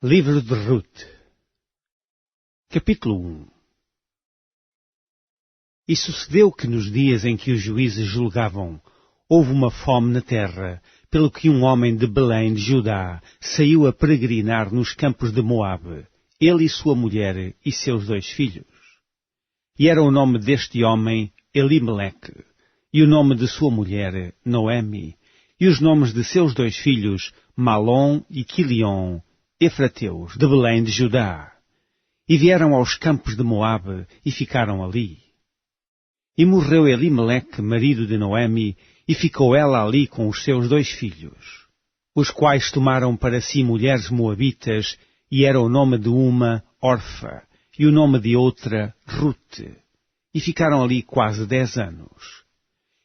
Livro de Ruth, capítulo 1. E sucedeu que nos dias em que os juízes julgavam, houve uma fome na terra, pelo que um homem de Belém de Judá saiu a peregrinar nos campos de Moabe, ele e sua mulher e seus 2 filhos. E era o nome deste homem Elimeleque, e o nome de sua mulher Noemi, e os nomes de seus 2 filhos Malom e Quilion, efrateus, de Belém de Judá. E vieram aos campos de Moabe e ficaram ali. E morreu Elimeleque, marido de Noemi, e ficou ela ali com os seus 2 filhos, os quais tomaram para si mulheres moabitas, e era o nome de uma Orfa, e o nome de outra Ruth. E ficaram ali quase 10 anos.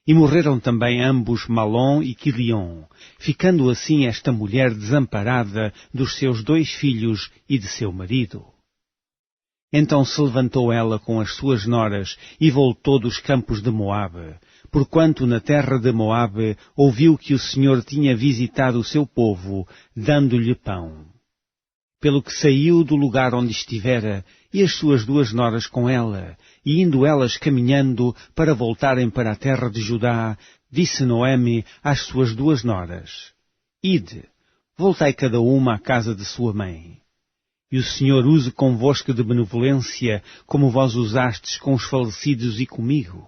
E morreram também ambos Malom e Quilion, ficando assim esta mulher desamparada dos seus 2 filhos e de seu marido. Então se levantou ela com as suas noras e voltou dos campos de Moabe, porquanto na terra de Moabe ouviu que o Senhor tinha visitado o seu povo, dando-lhe pão. Pelo que saiu do lugar onde estivera, e as suas 2 noras com ela, e indo elas caminhando para voltarem para a terra de Judá, disse Noemi às suas 2 noras: Ide, voltai cada uma à casa de sua mãe. E o Senhor use convosco de benevolência, como vós usastes com os falecidos e comigo.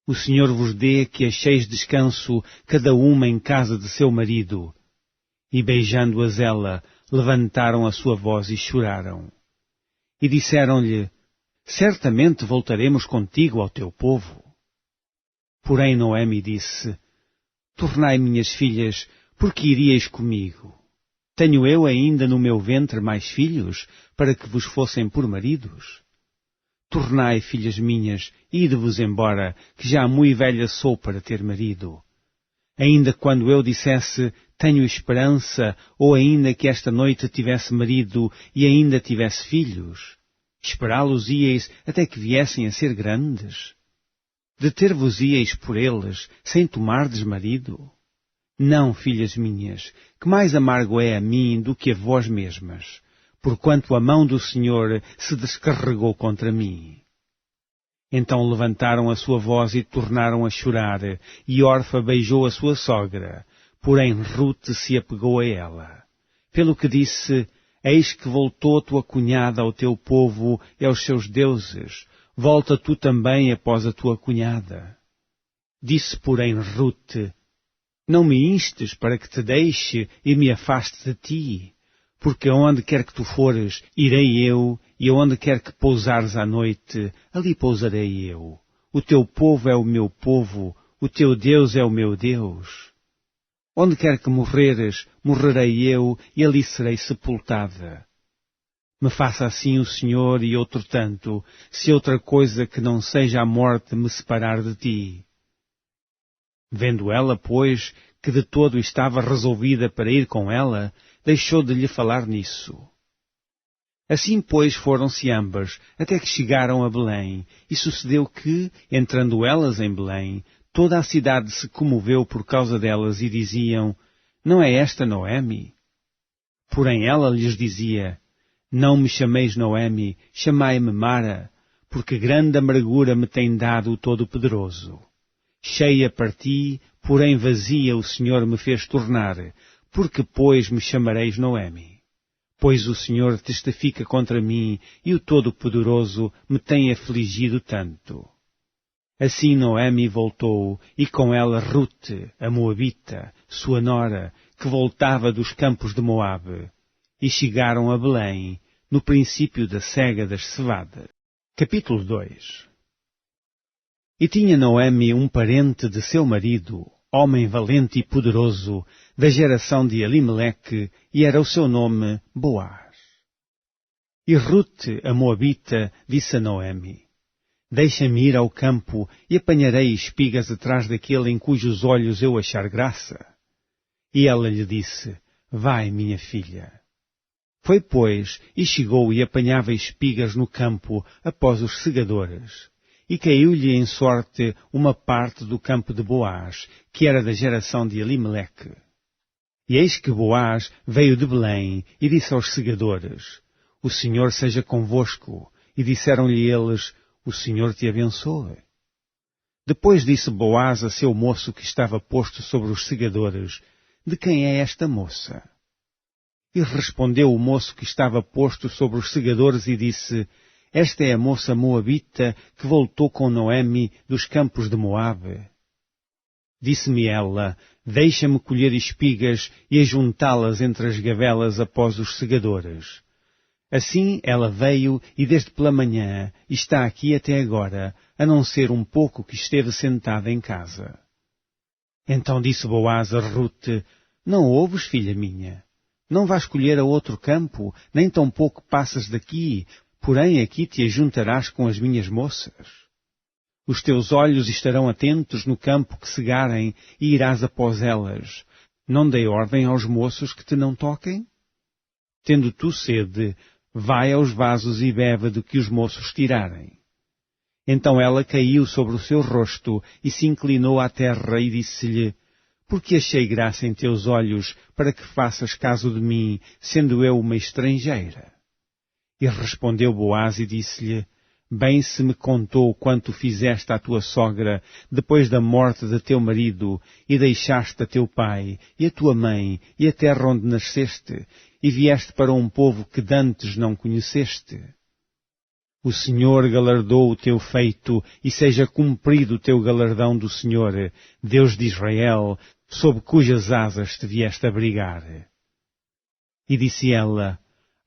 O Senhor vos dê que acheis descanso, cada uma em casa de seu marido. E beijando-as ela, levantaram a sua voz e choraram. E disseram-lhe: Certamente voltaremos contigo ao teu povo. Porém Noemi disse: Tornai, minhas filhas, porque iríeis comigo. Tenho eu ainda no meu ventre mais filhos, para que vos fossem por maridos? Tornai, filhas minhas, ide-vos embora, que já mui velha sou para ter marido. Ainda quando eu dissesse, tenho esperança, ou ainda que esta noite tivesse marido e ainda tivesse filhos, esperá-los íeis até que viessem a ser grandes? Deter-vos íeis por eles, sem tomardes marido? Não, filhas minhas, que mais amargo é a mim do que a vós mesmas, porquanto a mão do Senhor se descarregou contra mim. Então levantaram a sua voz e tornaram a chorar, e Orfa beijou a sua sogra, porém Ruth se apegou a ela. Pelo que disse: Eis que voltou tua cunhada ao teu povo e aos seus deuses, volta tu também após a tua cunhada. Disse, porém, Ruth: Não me instes para que te deixe e me afaste de ti, porque aonde quer que tu fores, irei eu, e aonde quer que pousares à noite, ali pousarei eu. O teu povo é o meu povo, o teu Deus é o meu Deus. Onde quer que morreres, morrerei eu, e ali serei sepultada. Me faça assim o Senhor e outro tanto, se outra coisa que não seja a morte me separar de ti. Vendo ela, pois, que de todo estava resolvida para ir com ela, deixou de lhe falar nisso. Assim, pois, foram-se ambas, até que chegaram a Belém, e sucedeu que, entrando elas em Belém, toda a cidade se comoveu por causa delas e diziam: Não é esta Noemi? Porém ela lhes dizia: Não me chameis Noemi, chamai-me Mara, porque grande amargura me tem dado o Todo-Poderoso. Cheia parti, porém vazia o Senhor me fez tornar, porque, pois, me chamareis Noemi? Pois o Senhor testifica contra mim, e o Todo-Poderoso me tem afligido tanto. Assim Noemi voltou, e com ela Ruth, a Moabita, sua nora, que voltava dos campos de Moabe, e chegaram a Belém, no princípio da cega das cevadas. Capítulo 2. E tinha Noemi um parente de seu marido, homem valente e poderoso, da geração de Elimeleque, e era o seu nome Boaz. E Ruth, a Moabita, disse a Noemi: Deixa-me ir ao campo e apanharei espigas atrás daquele em cujos olhos eu achar graça. E ela lhe disse: Vai, minha filha. Foi, pois, e chegou e apanhava espigas no campo após os segadores. E caiu-lhe em sorte uma parte do campo de Boaz, que era da geração de Elimeleque. E eis que Boaz veio de Belém e disse aos segadores, o Senhor seja convosco. E disseram-lhe eles, o Senhor te abençoe. Depois disse Boaz a seu moço que estava posto sobre os segadores, de quem é esta moça? E respondeu o moço que estava posto sobre os segadores e disse, esta é a moça moabita que voltou com Noemi dos campos de Moabe. Disse-me ela, deixa-me colher espigas e ajuntá-las entre as gavelas após os segadores. Assim ela veio e desde pela manhã está aqui até agora, a não ser um pouco que esteve sentada em casa. Então disse Boaz a Rute, não ouves, filha minha? Não vais colher a outro campo, nem tampouco passas daqui, porém aqui te ajuntarás com as minhas moças. Os teus olhos estarão atentos no campo que segarem e irás após elas. Não dei ordem aos moços que te não toquem? Tendo tu sede, vai aos vasos e bebe do que os moços tirarem. Então ela caiu sobre o seu rosto e se inclinou à terra e disse-lhe, porque achei graça em teus olhos para que faças caso de mim, sendo eu uma estrangeira? E respondeu Boaz e disse-lhe, bem se me contou quanto fizeste à tua sogra depois da morte de teu marido, e deixaste a teu pai, e a tua mãe, e a terra onde nasceste, e vieste para um povo que dantes não conheceste. O Senhor galardou o teu feito, e seja cumprido o teu galardão do Senhor, Deus de Israel, sob cujas asas te vieste abrigar. E disse ela,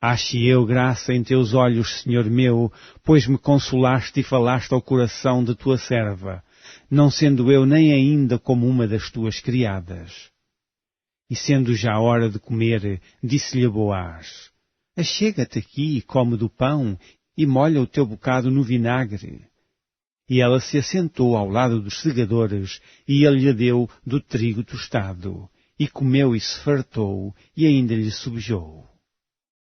ache eu graça em teus olhos, Senhor meu, pois me consolaste e falaste ao coração de tua serva, não sendo eu nem ainda como uma das tuas criadas. E sendo já a hora de comer, disse-lhe Boaz, achega-te aqui e come do pão, e molha o teu bocado no vinagre. E ela se assentou ao lado dos segadores, e ele lhe deu do trigo tostado, e comeu e se fartou, e ainda lhe subjou.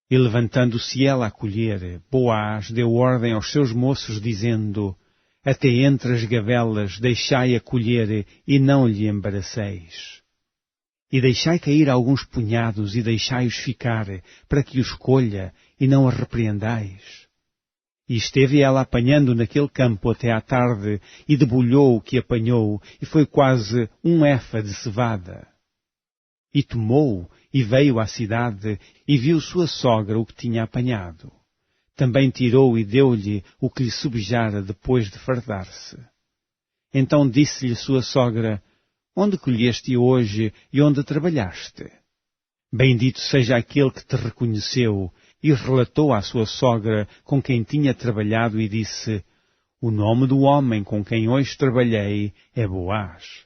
E levantando-se ela a colher, Boaz deu ordem aos seus moços, dizendo, até entre as gavelas deixai-a colher, e não lhe embaraceis. E deixai cair alguns punhados, e deixai-os ficar, para que os colha, e não a repreendais. E esteve ela apanhando naquele campo até à tarde, e debulhou o que apanhou, e foi quase um efa de cevada. E tomou, e veio à cidade, e viu sua sogra o que tinha apanhado. Também tirou e deu-lhe o que lhe subjara depois de fardar-se. Então disse-lhe sua sogra, onde colheste hoje e onde trabalhaste? Bendito seja aquele que te reconheceu, e relatou à sua sogra com quem tinha trabalhado e disse, o nome do homem com quem hoje trabalhei é Boaz.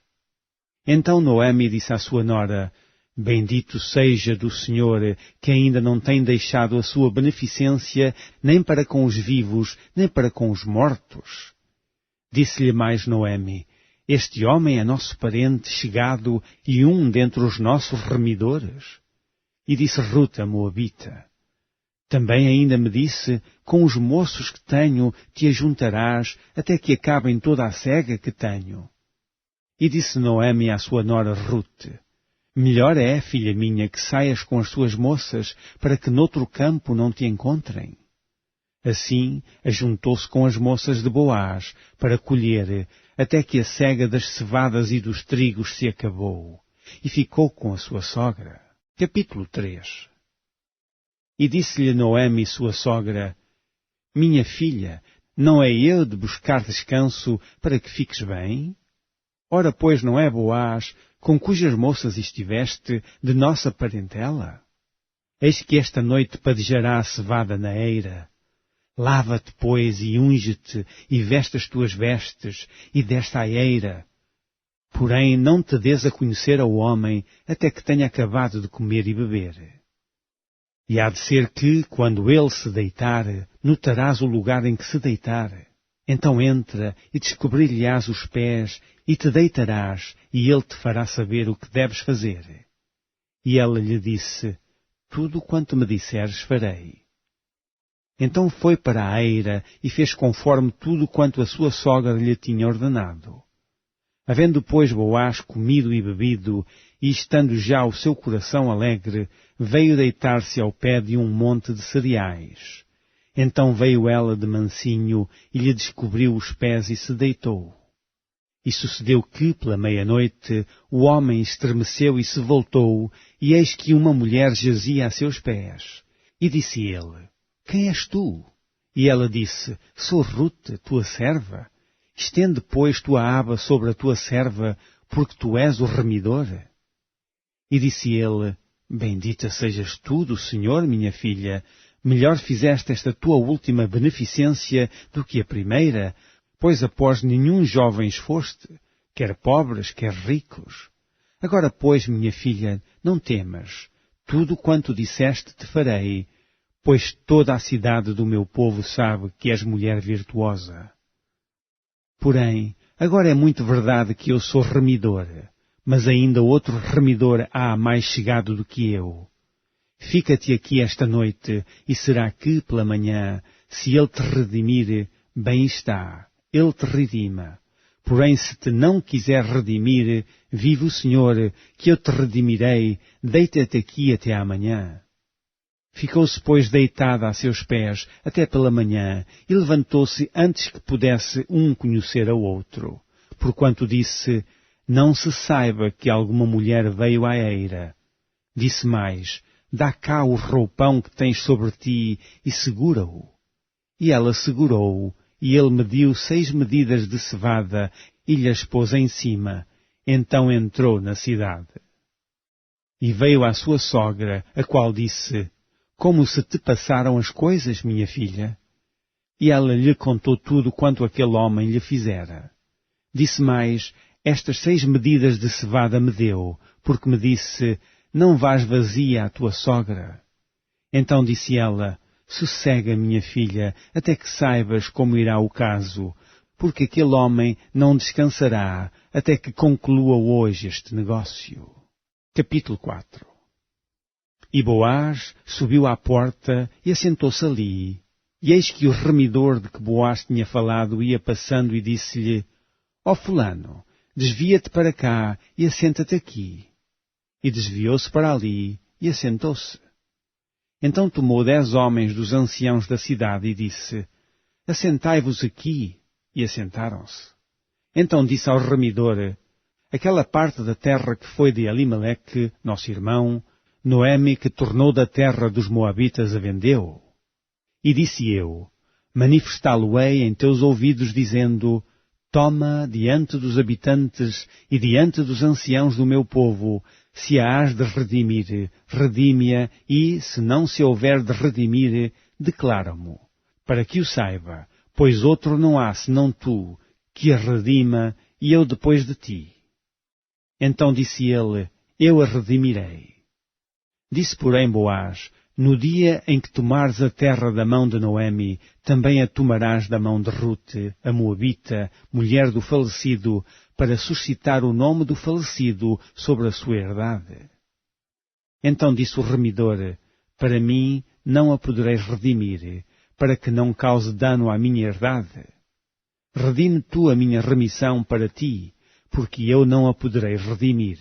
Então Noemi disse à sua nora, bendito seja do Senhor, que ainda não tem deixado a sua beneficência nem para com os vivos, nem para com os mortos. Disse-lhe mais Noemi, este homem é nosso parente chegado e um dentre os nossos remidores. E disse Rute a Moabita, também ainda me disse, com os moços que tenho te ajuntarás até que acabem toda a cega que tenho. E disse Noemi à sua nora Rute, melhor é, filha minha, que saias com as suas moças, para que noutro campo não te encontrem. Assim, ajuntou-se com as moças de Boaz, para colher, até que a cega das cevadas e dos trigos se acabou, e ficou com a sua sogra. Capítulo 3. E disse-lhe Noemi, sua sogra, minha filha, não é eu de buscar descanso para que fiques bem? Ora, pois, não é Boaz, com cujas moças estiveste, de nossa parentela? Eis que esta noite padejará a cevada na eira. Lava-te, pois, e unge-te, e veste as tuas vestes, e desta a eira. Porém, não te des a conhecer ao homem, até que tenha acabado de comer e beber. E há de ser que, quando ele se deitar, notarás o lugar em que se deitar. Então entra, e descobrir-lhe-ás os pés, e te deitarás, e ele te fará saber o que deves fazer. E ela lhe disse, tudo quanto me disseres farei. Então foi para a eira, e fez conforme tudo quanto a sua sogra lhe tinha ordenado. Havendo, pois, Boaz comido e bebido, e estando já o seu coração alegre, veio deitar-se ao pé de um monte de cereais. Então veio ela de mansinho e lhe descobriu os pés e se deitou. E sucedeu que, pela meia-noite, o homem estremeceu e se voltou, e eis que uma mulher jazia a seus pés. E disse ele, quem és tu? E ela disse, sou Rute, tua serva. Estende, pois, tua aba sobre a tua serva, porque tu és o remidor. E disse ele, bendita sejas tu do Senhor, minha filha, melhor fizeste esta tua última beneficência do que a primeira, pois após nenhum jovens foste, quer pobres, quer ricos. Agora, pois, minha filha, não temas, tudo quanto disseste te farei, pois toda a cidade do meu povo sabe que és mulher virtuosa. Porém, agora é muito verdade que eu sou remidor, mas ainda outro remidor há mais chegado do que eu. Fica-te aqui esta noite, e será que, pela manhã, se ele te redimir, bem está, ele te redima. Porém, se te não quiser redimir, vive o Senhor, que eu te redimirei, deita-te aqui até amanhã. Ficou-se, pois, deitada a seus pés até pela manhã, e levantou-se antes que pudesse um conhecer ao outro, porquanto disse, não se saiba que alguma mulher veio à eira. Disse mais, dá cá o roupão que tens sobre ti e segura-o. E ela segurou-o, e ele mediu 6 medidas de cevada e lhe pôs em cima. Então entrou na cidade. E veio à sua sogra, a qual disse, como se te passaram as coisas, minha filha? E ela lhe contou tudo quanto aquele homem lhe fizera. Disse mais, estas 6 medidas de cevada me deu, porque me disse, não vás vazia à tua sogra. Então disse ela, sossega, minha filha, até que saibas como irá o caso, porque aquele homem não descansará até que conclua hoje este negócio. Capítulo 4. E Boaz subiu à porta e assentou-se ali. E eis que o remidor de que Boaz tinha falado ia passando e disse-lhe, ó fulano, desvia-te para cá e assenta-te aqui. E desviou-se para ali e assentou-se. Então tomou 10 homens dos anciãos da cidade e disse, assentai-vos aqui, e assentaram-se. Então disse ao remidor, aquela parte da terra que foi de Elimeleque, nosso irmão, Noemi, que tornou da terra dos Moabitas, a vendeu. E disse eu, manifestá-lo-ei em teus ouvidos, dizendo, toma diante dos habitantes e diante dos anciãos do meu povo, se a hás de redimir, redime-a, e, se não se houver de redimir, declara-mo, para que o saiba, pois outro não há senão tu, que a redima, e eu depois de ti. Então disse ele, eu a redimirei. Disse, porém, Boaz, no dia em que tomares a terra da mão de Noemi, também a tomarás da mão de Rute, a Moabita, mulher do falecido, para suscitar o nome do falecido sobre a sua herdade. Então disse o remidor, para mim não a poderei redimir, para que não cause dano à minha herdade. Redime tu a minha remissão para ti, porque eu não a poderei redimir.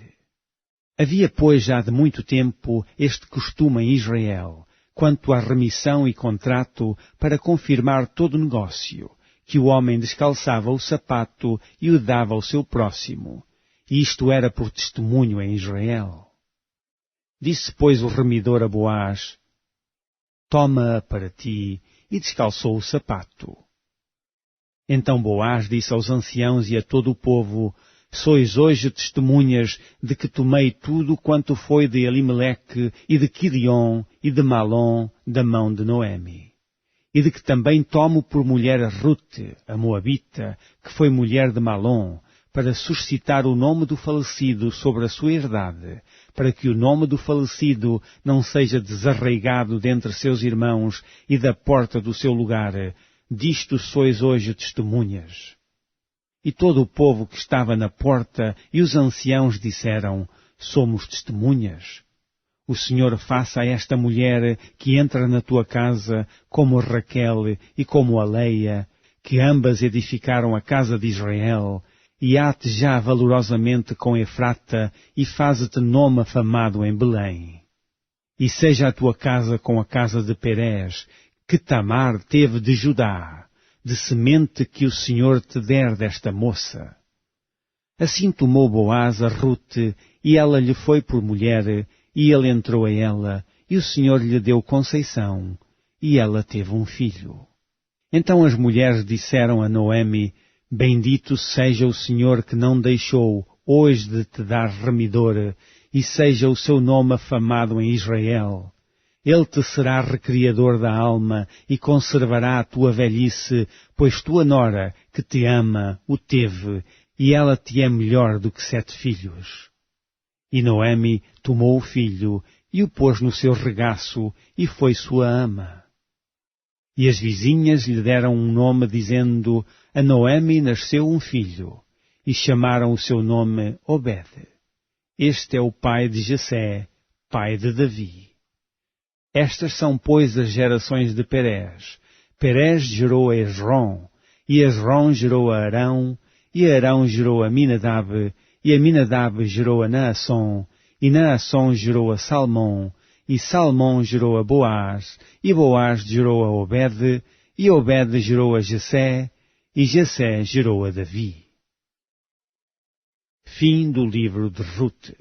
Havia, pois, já de muito tempo este costume em Israel, quanto à remissão e contrato, para confirmar todo o negócio, que o homem descalçava o sapato e o dava ao seu próximo, e isto era por testemunho em Israel. Disse, pois, o remidor a Boaz, toma-a para ti, e descalçou o sapato. Então Boaz disse aos anciãos e a todo o povo, sois hoje testemunhas de que tomei tudo quanto foi de Elimeleque e de Quideon e de Malom da mão de Noemi. E de que também tomo por mulher a Rute, a Moabita, que foi mulher de Malom, para suscitar o nome do falecido sobre a sua herdade, para que o nome do falecido não seja desarraigado dentre seus irmãos e da porta do seu lugar. Disto sois hoje testemunhas. E todo o povo que estava na porta e os anciãos disseram, somos testemunhas. O Senhor faça a esta mulher que entra na tua casa, como a Raquel e como a Leia, que ambas edificaram a casa de Israel, e ate já valorosamente com Efrata, e faze-te nome afamado em Belém. E seja a tua casa com a casa de Perez, que Tamar teve de Judá, de semente que o Senhor te der desta moça. Assim tomou Boaz a Rute, e ela lhe foi por mulher, e ele entrou a ela, e o Senhor lhe deu conceição, e ela teve um filho. Então as mulheres disseram a Noemi: Bendito seja o Senhor que não deixou hoje de te dar remidor, e seja o seu nome afamado em Israel. Ele te será recriador da alma e conservará a tua velhice, pois tua nora, que te ama, o teve, e ela te é melhor do que 7 filhos. E Noemi tomou o filho, e o pôs no seu regaço, e foi sua ama. E as vizinhas lhe deram um nome, dizendo: A Noemi nasceu um filho, e chamaram o seu nome Obed. Este é o pai de Jessé, pai de Davi. Estas são, pois, as gerações de Perez. Perez gerou a Esrom, e Esrom gerou a Arão, e Arão gerou a Aminadab, e Aminadab gerou a Naasson, e Naasson gerou a Salmão, e Salmão gerou a Boaz, e Boaz gerou a Obed, e Obed gerou a Jessé, e Jessé gerou a Davi. Fim do livro de Rute.